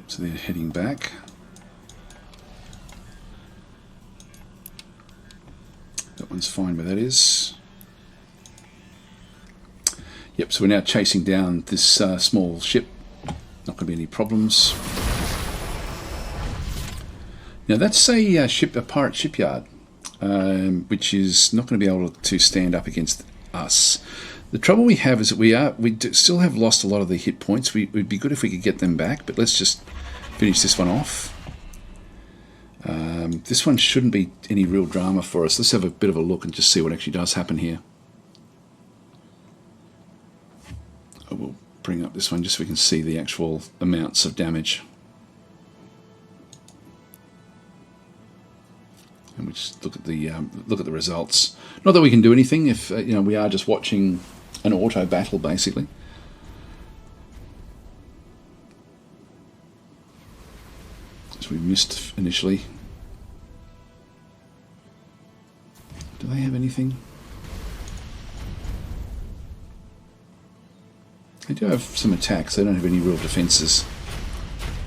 Speaker 1: So they're heading back. That one's fine where that is. Yep, so we're now chasing down this small ship. Not going to be any problems. Now that's a pirate shipyard, which is not going to be able to stand up against us. The trouble we have is that we still have lost a lot of the hit points. It'd be good if we could get them back, but let's just finish this one off. This one shouldn't be any real drama for us. Let's have a bit of a look and just see what actually does happen here. I will bring up this one just so we can see the actual amounts of damage. And we just look at the results. Not that we can do anything if we are just watching an auto battle basically. As we missed initially. Do they have anything? They do have some attacks. They don't have any real defences.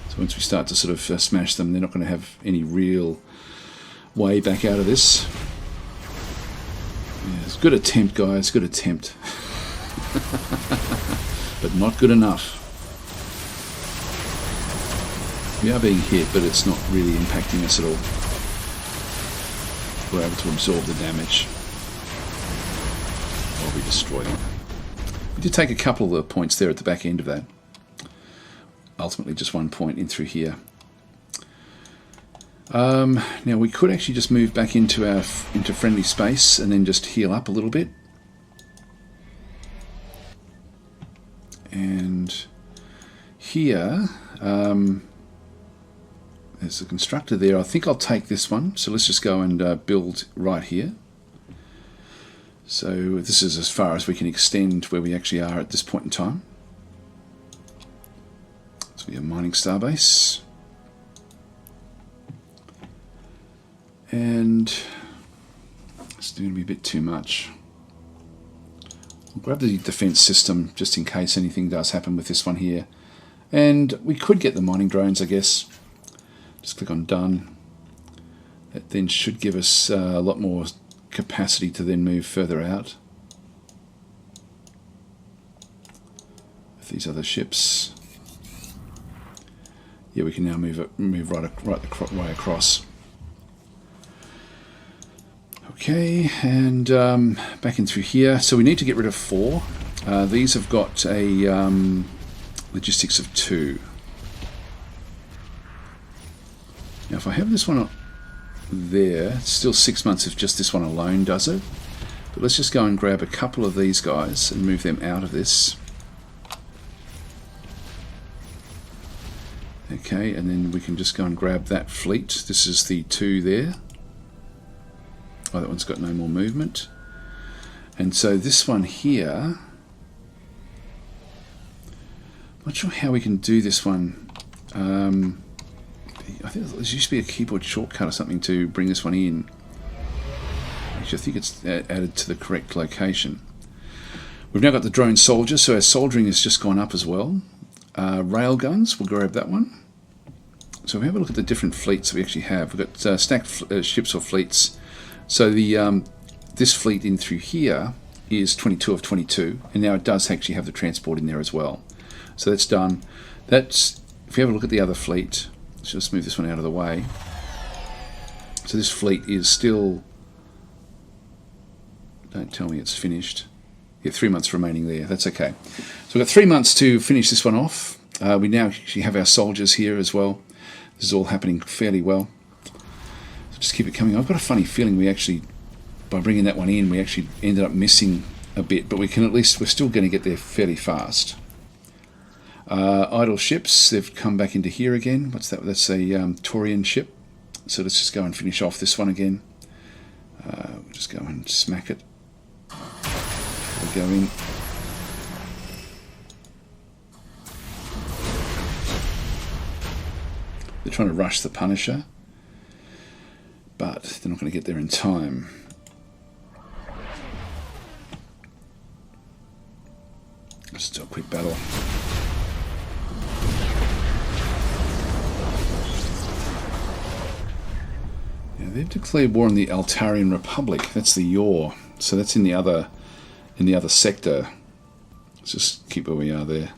Speaker 1: So once we start to sort of smash them, they're not going to have any real way back out of this. Yeah, it's a good attempt, guys. Good attempt. But not good enough. We are being hit, but it's not really impacting us at all. We're able to absorb the damage while we destroy them. We did take a couple of the points there at the back end of that. Ultimately just 1 point in through here. Now we could actually just move back into friendly space and then just heal up a little bit. And here, there's a constructor there. I think I'll take this one. So let's just go and build right here. So this is as far as we can extend where we actually are at this point in time. So we have mining starbase. It's going to be a bit too much. I'll grab the defense system just in case anything does happen with this one here. And we could get the mining drones, I guess. Just click on done. That then should give us a lot more capacity to then move further out with these other ships. Yeah, we can now move right the way across. Okay, and back in through here. So we need to get rid of 4. These have got a logistics of 2. Now if I have this one up there, it's still 6 months if just this one alone does it. But let's just go and grab a couple of these guys and move them out of this. Okay, and then we can just go and grab that fleet. This is the 2 there. Oh, that one's got no more movement. And so this one here, I'm not sure how we can do this one. I think there used to be a keyboard shortcut or something to bring this one in. Actually, I think it's added to the correct location. We've now got the drone soldiers, so our soldiering has just gone up as well. Rail guns, we'll grab that one. So if we have a look at the different fleets we actually have. We've got stacked ships or fleets. So the this fleet in through here is 22 of 22, and now it does actually have the transport in there as well. So that's done. That's, if you have a look at the other fleet, let's just move this one out of the way. So this fleet is still, don't tell me it's finished. Yeah, 3 months remaining there. That's okay. So we've got 3 months to finish this one off. We now actually have our soldiers here as well. This is all happening fairly well. So just keep it coming. I've got a funny feeling we actually, by bringing that one in, we actually ended up missing a bit, but we can at least, we're still going to get there fairly fast. Idle ships, they've come back into here again. What's that? That's a Taurian ship. So let's just go and finish off this one again. We'll just go and smack it. We'll go in. They're trying to rush the Punisher, but they're not going to get there in time. Let's do a quick battle. Yeah, they've declared war on the Altarian Republic. That's the Yor. So that's in the other sector. Let's just keep where we are there.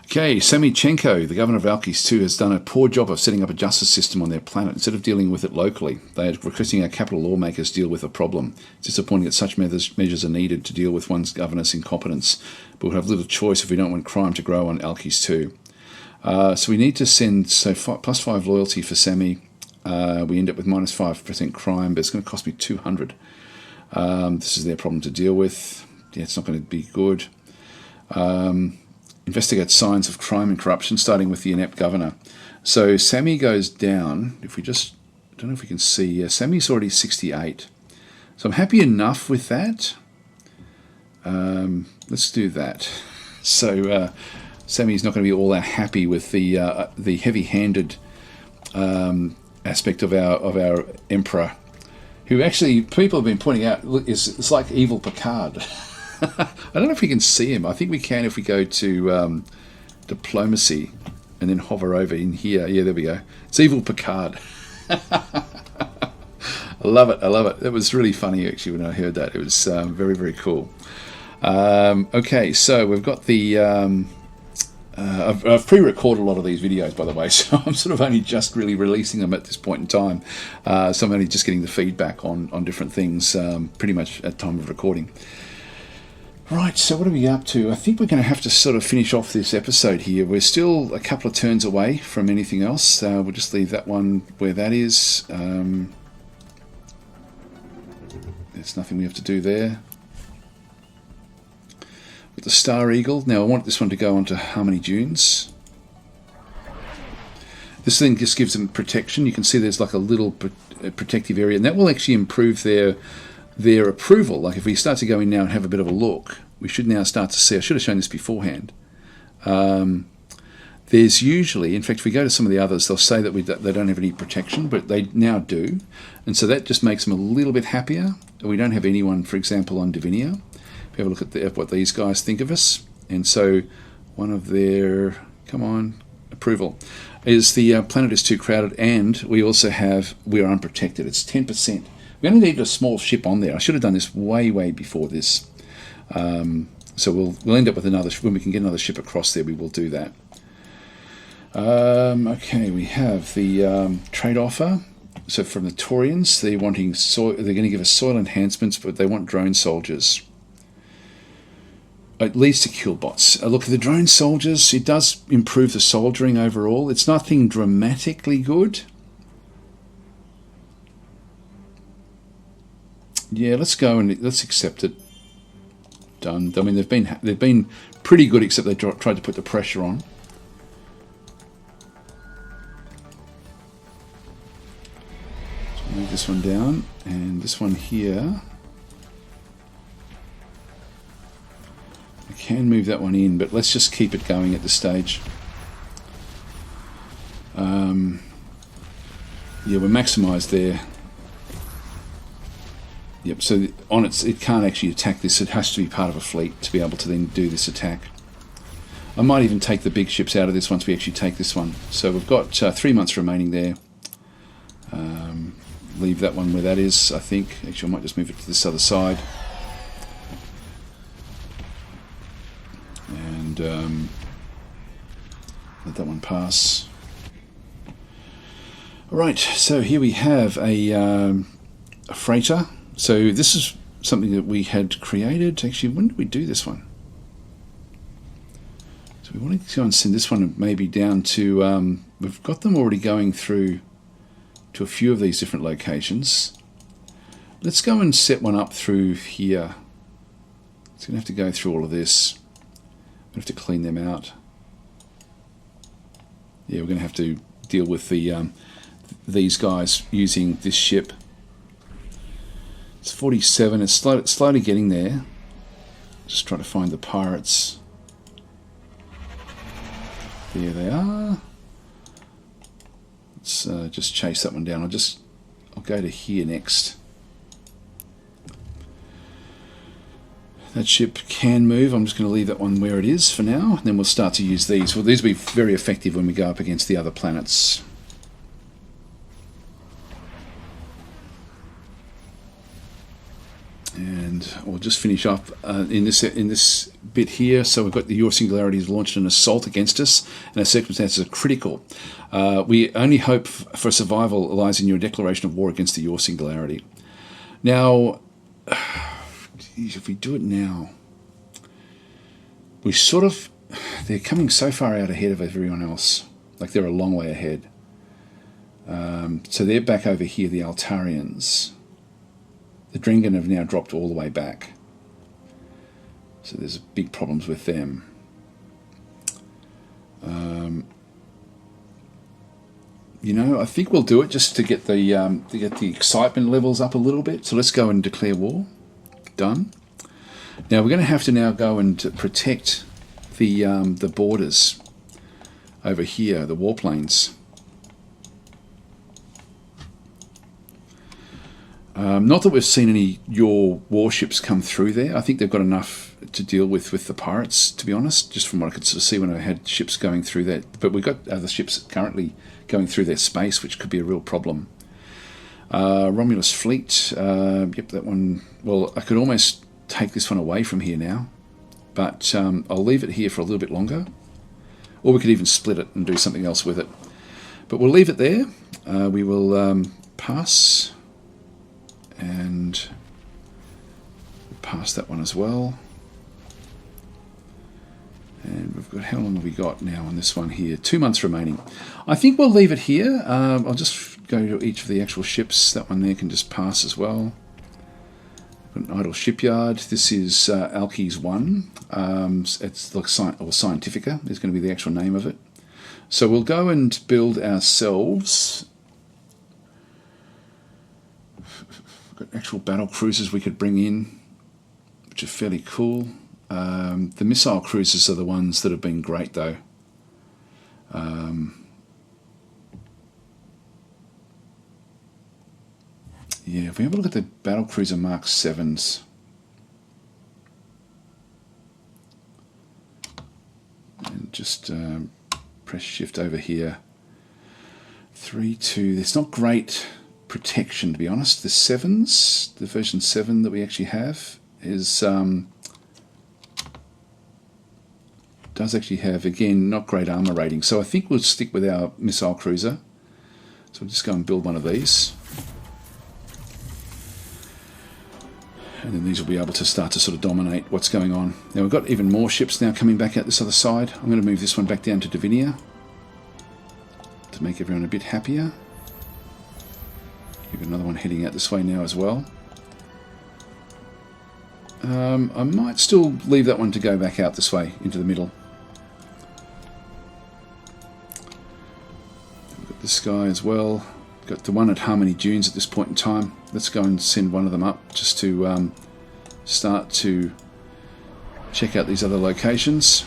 Speaker 1: Okay, Semichenko, the governor of Alkis II, has done a poor job of setting up a justice system on their planet. Instead of dealing with it locally, they are requesting our capital lawmakers deal with a problem. It's disappointing that such measures are needed to deal with one's governor's incompetence, but we'll have little choice if we don't want crime to grow on Alkis II. So we need to send, +5 loyalty for Semi. We end up with -5% crime, but it's going to cost me 200. This is their problem to deal with. Yeah, it's not going to be good. Investigate signs of crime and corruption, starting with the inept governor. So Sami goes down. If we just, I don't know if we can see, Sami's already 68. So I'm happy enough with that. Let's do that. So Sami's not going to be all that happy with the heavy-handed aspect of our emperor, who actually people have been pointing out is like evil Picard. I don't know if we can see him. I think we can if we go to diplomacy and then hover over in here. Yeah, there we go. It's evil Picard. I love it. I love it. That was really funny actually when I heard that. It was very, very cool. Okay, so we've got the... I've pre-recorded a lot of these videos, by the way, so I'm sort of only just really releasing them at this point in time. So I'm only just getting the feedback on different things pretty much at time of recording. Right, so what are we up to? I think we're going to have to sort of finish off this episode here. We're still a couple of turns away from anything else. We'll just leave that one where that is. There's nothing we have to do there. With the Star Eagle. Now I want this one to go onto Harmony Dunes. This thing just gives them protection. You can see there's like a little protective area, and that will actually improve their approval. Like if we start to go in now and have a bit of a look, we should now start to see, I should have shown this beforehand, there's usually, in fact, if we go to some of the others, they'll say that they don't have any protection, but they now do. And so that just makes them a little bit happier. We don't have anyone, for example, on Divinia. If you have a look at what these guys think of us. And so one of their, come on, approval, is the planet is too crowded, and we also have, we are unprotected. It's 10%. We only need a small ship on there. I should have done this way before this. So we'll end up with another, when we can get another ship across there, we will do that. Okay, we have the trade offer. So from the Taurians, they're wanting soil. They're going to give us soil enhancements, but they want drone soldiers. It leads to kill bots. Look, the drone soldiers, it does improve the soldiering overall. It's nothing dramatically good. Yeah, let's go and let's accept it. Done. I mean, they've been pretty good, except they tried to put the pressure on. Move this one down, and this one here. I can move that one in, but let's just keep it going at this stage. Yeah, we're maximised there. Yep, so on it can't actually attack this. It has to be part of a fleet to be able to then do this attack. I might even take the big ships out of this once we actually take this one. So we've got 3 months remaining there. Leave that one where that is, I think. Actually, I might just move it to this other side. And let that one pass. Alright, so here we have a freighter. So this is something that we had created. Actually, when did we do this one? So we wanted to go and send this one maybe down to... we've got them already going through to a few of these different locations. Let's go and set one up through here. It's going to have to go through all of this. We have to clean them out. Yeah, we're going to have to deal with the these guys using this ship. It's 47. It's slowly getting there. Just try to find the pirates. There they are. Let's just chase that one down. I'll go to here next. That ship can move. I'm just going to leave that one where it is for now, and then we'll start to use these. Well, these will be very effective when we go up against the other planets. And we'll just finish up in this bit here. So we've got the Your Singularity has launched an assault against us, and our circumstances are critical. We only hope for survival lies in your declaration of war against the Your Singularity. Now, if we do it now, we sort of... They're coming so far out ahead of everyone else. Like they're a long way ahead. So they're back over here, the Altarians. The Drengen have now dropped all the way back. So there's big problems with them. You know, I think we'll do it just to get the excitement levels up a little bit. So let's go and declare war. Done. Now we're going to have to now go and protect the borders over here, the warplanes. Not that we've seen any your warships come through there. I think they've got enough to deal with the pirates, to be honest, just from what I could sort of see when I had ships going through that. But we've got other ships currently going through their space, which could be a real problem. Romulus fleet, yep, that one. Well, I could almost take this one away from here now, but I'll leave it here for a little bit longer, or we could even split it and do something else with it. But we'll leave it there. We will pass, and pass that one as well. And we've got, how long have we got now on this one here? 2 months remaining. I think we'll leave it here. I'll just go to each of the actual ships. That one there can just pass as well. Got an idle shipyard. This is Alkes 1. It's like Scientifica is going to be the actual name of it. So we'll go and build ourselves. We've got actual battle cruisers we could bring in, which are fairly cool. The missile cruisers are the ones that have been great though. Yeah, if we have a look at the battlecruiser Mark 7s, and just press shift over here. 3.2. There's not great protection, to be honest. The 7s, the version 7 that we actually have, is does actually have, again, not great armor rating. So I think we'll stick with our missile cruiser. So we'll just go and build one of these. And then these will be able to start to sort of dominate what's going on. Now we've got even more ships now coming back out this other side. I'm going to move this one back down to Davinia to make everyone a bit happier. We've got another one heading out this way now as well. I might still leave that one to go back out this way into the middle. We've got this guy as well. Got the one at Harmony Dunes at this point in time. Let's go and send one of them up just to start to check out these other locations.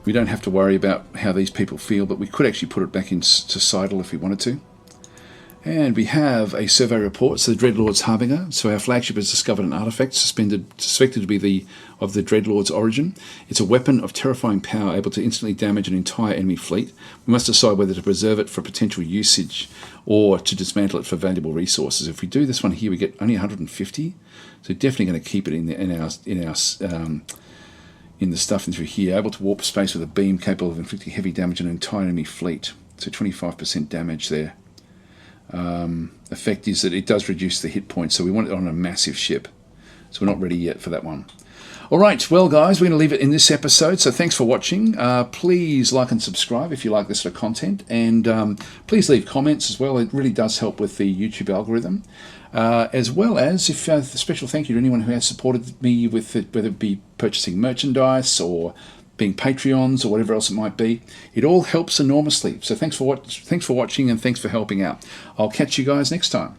Speaker 1: We don't have to worry about how these people feel, but we could actually put it back into Seidel if we wanted to. And we have a survey report, so the Dreadlord's Harbinger. So our flagship has discovered an artifact suspected to be of the Dreadlord's origin. It's a weapon of terrifying power, able to instantly damage an entire enemy fleet. We must decide whether to preserve it for potential usage or to dismantle it for valuable resources. If we do this one here, we get only 150. So definitely going to keep it in the stuff through here. Able to warp space with a beam capable of inflicting heavy damage on an entire enemy fleet. So 25% damage there. Effect is that it does reduce the hit points, so we want it on a massive ship. So we're not ready yet for that one. Alright, well guys, we're going to leave it in this episode, so thanks for watching. Please like and subscribe if you like this sort of content, and please leave comments as well. It really does help with the YouTube algorithm. As well as, if a special thank you to anyone who has supported me with it, whether it be purchasing merchandise or being Patreons or whatever else it might be. It all helps enormously. So thanks for watching and thanks for helping out. I'll catch you guys next time.